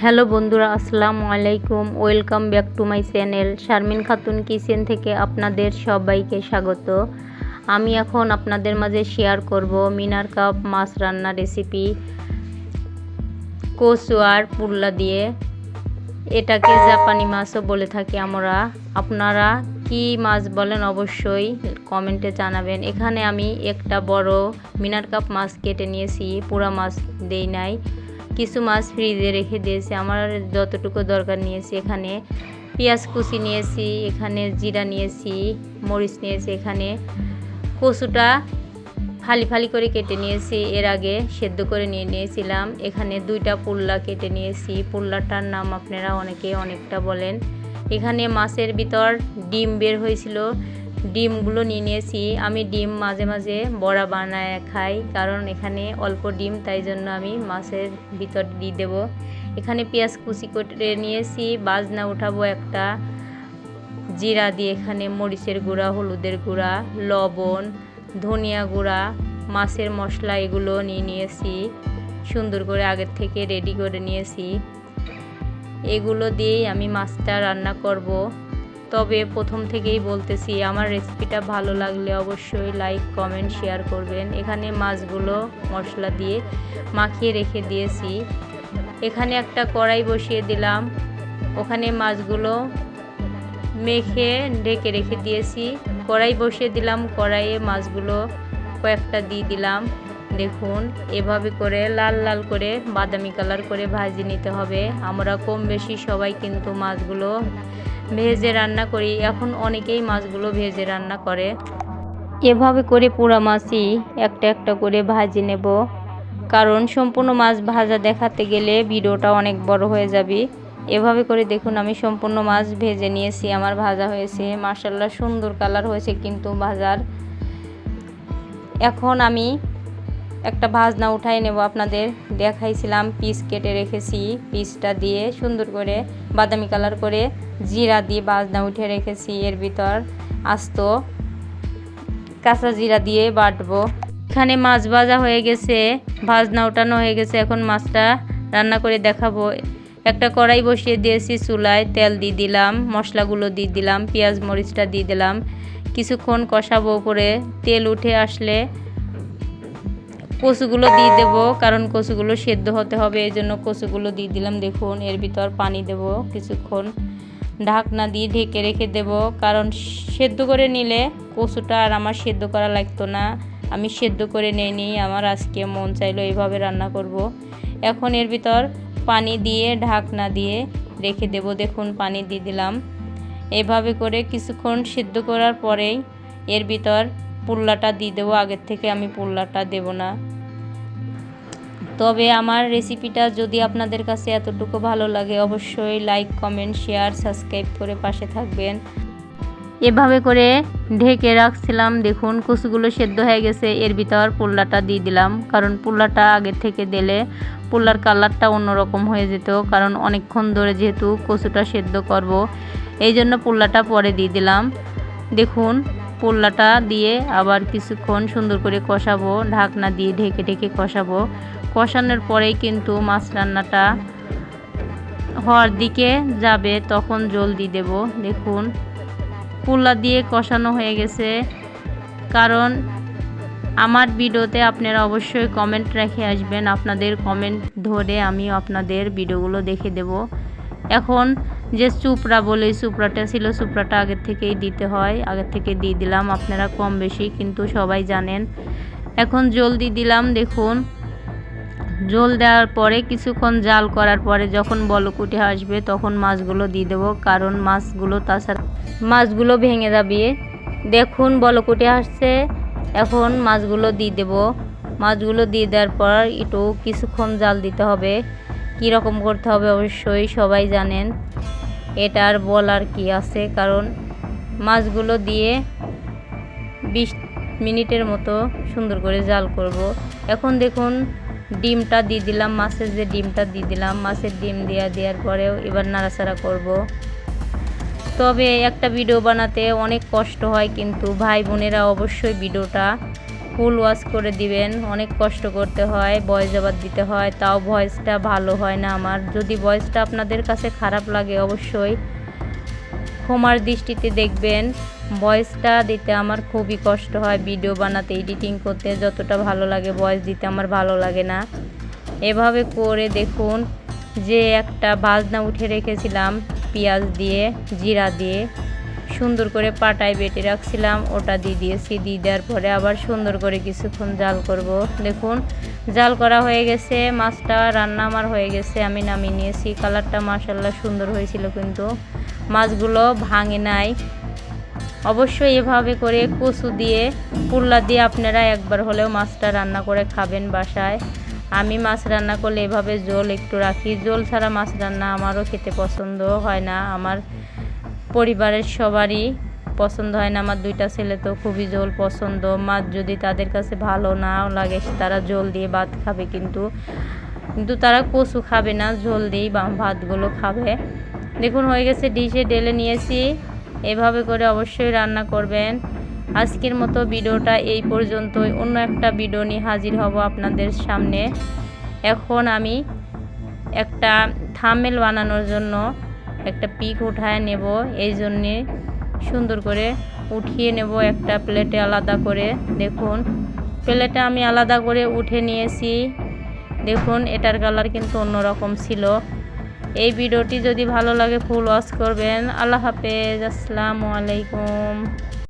Hello বন্ধুরা, আসসালামু আলাইকুম। Welcome back to my channel Sharmin Khatun kitchen থেকে আপনাদের সবাইকে স্বাগত। আমি এখন আপনাদের মাঝে শেয়ার করব মিনার কাপ মাছ রান্নার রেসিপি, কচু আর পুল্লা দিয়ে। এটাকে জাপানি মাছও বলে থাকি আমরা। আপনারা কি মাছ বলেন অবশ্যই কমেন্টে জানাবেন। এখানে আমি একটা বড় মিনার কাপ মাছ কেটে নিয়েছি, পুরা মাছ দেই নাই। কিছু মাছ ফ্রিজে রেখে দিয়েছি, আমার যতটুকু দরকার নিয়েছি। এখানে পেঁয়াজ কুচি নিয়েছি, এখানে জিরা নিয়েছি, মরিচ নিয়েছি। এখানে কচুটা ফালি ফালি করে কেটে নিয়েছি, এর আগে সেদ্ধ করে নিয়েছিলাম। এখানে দুইটা পুল্লা কেটে নিয়েছি, পুল্লাটার নাম আপনারা অনেকে অনেকটা বলেন। এখানে মাছের ভিতর ডিম বের হয়েছিল, ডিমগুলো নিয়েছি। আমি ডিম মাঝে মাঝে বড়া বানায় খাই, কারণ এখানে অল্প ডিম, তাই জন্য আমি মাছের ভিতর দিয়ে দেবো। এখানে পেঁয়াজ কুচি করে নিয়েছি, বাজনা উঠাবো একটা। জিরা দিয়ে এখানে মরিচের গুঁড়া, হলুদের গুঁড়া, লবণ, ধনিয়া গুঁড়া, মাছের মশলা এগুলো নিয়েছি। সুন্দর করে আগের থেকে রেডি করে নিয়েছি। এগুলো দিয়েই আমি মাছটা রান্না করব। তবে প্রথম থেকেই বলতেছি, আমার রেসিপিটা ভালো লাগলে অবশ্যই লাইক কমেন্ট শেয়ার করবেন। এখানে মাছগুলো মশলা দিয়ে মাখিয়ে রেখে দিয়েছি। এখানে একটা কড়াই বসিয়ে দিলাম, ওখানে মাছগুলো মেখে ঢেকে রেখে দিয়েছি। কড়াই বসিয়ে দিলাম, কড়াইয়ে মাছগুলো কয়েকটা দিয়ে দিলাম। দেখুন, এভাবে করে লাল লাল করে বাদামি কালার করে ভাজি নিতে হবে। আমরা কম বেশি সবাই কিন্তু মাছগুলো ভেজে রান্না করি, এখন অনেকেই মাছগুলো ভেজে রান্না করে। এভাবে করে পুরা মাছই একটা একটা করে ভাজি নেব, কারণ সম্পূর্ণ মাছ ভাজা দেখাতে গেলে ভিডিওটা অনেক বড় হয়ে যাবে। এভাবে করে দেখুন, আমি সম্পূর্ণ মাছ ভেজে নিয়েছি, আমার ভাজা হয়েছে। মাশাআল্লাহ সুন্দর কালার হয়েছে কিন্তু ভাজার। এখন আমি একটা ভাজনা উঠাই নেব, আপনাদের দেখাইছিলাম পিস কেটে রেখেছি। পিসটা দিয়ে সুন্দর করে বাদামি কালার করে জিরা দিয়ে ভাজনা উঠে রেখেছি। এর ভিতর আস্ত কাঁচা জিরা দিয়ে বাটবো। এখানে মাছ ভাজা হয়ে গেছে, ভাজনা ওঠানো হয়ে গেছে। এখন মাছটা রান্না করে দেখাবো। একটা কড়াই বসিয়ে দিয়েছি চুলায়, তেল দিয়ে দিলাম, মশলাগুলো দিয়ে দিলাম, পেঁয়াজ মরিচটা দিয়ে দিলাম। কিছুক্ষণ কষাবো। উপরে তেল উঠে আসলে কচুগুলো দিয়ে দেব, কারণ কচুগুলো সেদ্ধ হতে হবে, এই জন্য কচুগুলো দিয়ে দিলাম। দেখুন, এর ভিতর পানি দেব। কিছুক্ষণ ঢাকনা দিয়ে ঢেকে রেখে দেব, কারণ সেদ্ধ করে নিলে কচুটা আর আমার সেদ্ধ করা লাগতো না। আমি সেদ্ধ করে নিই, আমার আজকে মন চাইলো এইভাবে রান্না করব। এখন এর ভিতর পানি দিয়ে ঢাকনা দিয়ে রেখে দেব। দেখুন, পানি দিয়ে দিলাম। এভাবে করে কিছুক্ষণ সিদ্ধ করার পরেই এর ভিতর পুল্লাটা দিয়ে দেবো। আগের থেকে আমি পুল্লাটা দেব না। তবে আমার রেসিপিটা যদি আপনাদের কাছে এতটুকু ভালো লাগে, অবশ্যই লাইক কমেন্ট শেয়ার সাবস্ক্রাইব করে পাশে থাকবেন। এভাবে করে ঢেকে রাখছিলাম। দেখুন, কচুগুলো সেদ্ধ হয়ে গেছে। এর ভিতর পুল্লাটা দিয়ে দিলাম, কারণ পুল্লাটা আগের থেকে দিলে পুল্লার কালারটা অন্যরকম হয়ে যেত, কারণ অনেকক্ষণ ধরে যেহেতু কচুটা সেদ্ধ করব, এই জন্য পুল্লাটা পরে দিয়ে দিলাম। দেখুন, পুল্লাটা দিয়ে আবার কিছুক্ষণ সুন্দর করে কষাবো, ঢাকনা দিয়ে ঢেকে ঢেকে কষাবো। কষানোর পরেই কিন্তু মাছ রান্নাটা হওয়ার দিকে যাবে, তখন জল দিয়ে দেব। দেখুন, পুল্লা দিয়ে কষানো হয়ে গেছে। কারণ আমার ভিডিওতে আপনারা অবশ্যই কমেন্ট রেখে আসবেন, আপনাদের কমেন্ট ধরে আমি আপনাদের ভিডিওগুলো দেখে দেব। এখন যে চুপড়া বলে চুপড়াটা ছিল, চুপড়াটা আগের থেকেই দিতে হয়, আগের থেকে দিয়ে দিলাম। আপনারা কম বেশি কিন্তু সবাই জানেন। এখন জল দিয়ে দিলাম। দেখুন, জল দেওয়ার পরে কিছুক্ষণ জাল করার পরে যখন বলক উঠে আসবে, তখন মাছগুলো দিয়ে দেবো, কারণ মাছগুলো তাছাড়া মাছগুলো ভেঙে যাবে। দেখুন, বলক উঠে আসছে, এখন মাছগুলো দিয়ে দেব। মাছগুলো দিয়ে দেওয়ার পর একটু কিছুক্ষণ জাল দিতে হবে। কী রকম করতে হবে অবশ্যই সবাই জানেন, এটা আর বলার কি আছে, কারণ মাছগুলো দিয়ে 20 মিনিটের মতো সুন্দর করে জাল করব। এখন দেখুন, ডিমটা দিয়ে দিলাম, মাছের যে ডিমটা দিয়ে দিলাম। মাছের ডিম দেওয়ার পরেও এবার নাড়াচাড়া করব। তবে একটা ভিডিও বানাতে অনেক কষ্ট হয়, কিন্তু ভাই বোনেরা অবশ্যই ভিডিওটা ফুল ওয়াশ করে দিবেন। অনেক কষ্ট করতে হয়, ভয়েস ওভার দিতে হয়, তাও ভয়েসটা ভালো হয় না আমার। যদি ভয়েসটা আপনাদের কাছে খারাপ লাগে অবশ্যই ক্ষমার দৃষ্টিতে দেখবেন। ভয়েসটা দিতে আমার খুবই কষ্ট হয়, ভিডিও বানাতে, এডিটিং করতে যতটা ভালো লাগে ভয়েস দিতে আমার ভালো লাগে না। এভাবে করে দেখুন যে একটা ভাজনা উঠে রেখেছিলাম পেঁয়াজ দিয়ে, জিরা দিয়ে, সুন্দর করে পাটায় বেটে রাখছিলাম, ওটা দিয়ে দিয়েছি। দিয়ে দেওয়ার পরে আবার সুন্দর করে কিছুক্ষণ জাল করব। দেখুন জাল করা হয়ে গেছে, মাছটা রান্না আমার হয়ে গেছে, আমি নামিয়ে নিয়েছি। কালারটা মাশাআল্লাহ সুন্দর হয়েছিল, কিন্তু মাছগুলো ভাঙে নাই। অবশ্যই এভাবে করে কচু দিয়ে, পুল্লা দিয়ে আপনারা একবার হলেও মাছটা রান্না করে খাবেন বাসায়। আমি মাছ রান্না করলে এভাবে ঝোল একটু রাখি, ঝোল ছাড়া মাছ রান্না আমারও খেতে পছন্দ হয় না, আমার পরিবারের সবারই পছন্দ হয় না। আমার দুইটা ছেলে তো খুবই ঝোল পছন্দ, মাছ যদি তাদের কাছে ভালো নাও লাগে তারা ঝোল দিয়ে ভাত খাবে, কিন্তু তারা কচু খাবে না, ঝোল দিয়েই ভাতগুলো খাবে। দেখুন হয়ে গেছে, ডিশে ঢেলে নিয়েছি। এভাবে করে অবশ্যই রান্না করবেন। আজকের মতো ভিডিওটা এই পর্যন্তই, অন্য একটা ভিডিও নিয়ে হাজির হব আপনাদের সামনে। এখন আমি একটা থাম্বনেল বানানোর জন্য একটা পিক উঠায় নেব, এই জন্যে সুন্দর করে উঠিয়ে নেব একটা প্লেটে আলাদা করে। দেখুন প্লেটে আমি আলাদা করে উঠে নিয়েছি। দেখুন এটার কালার কিন্তু অন্যরকম ছিল। এই ভিডিওটি যদি ভালো লাগে ফুল ওয়াচ করবেন। আল্লাহ হাফেজ, আসসালামু আলাইকুম।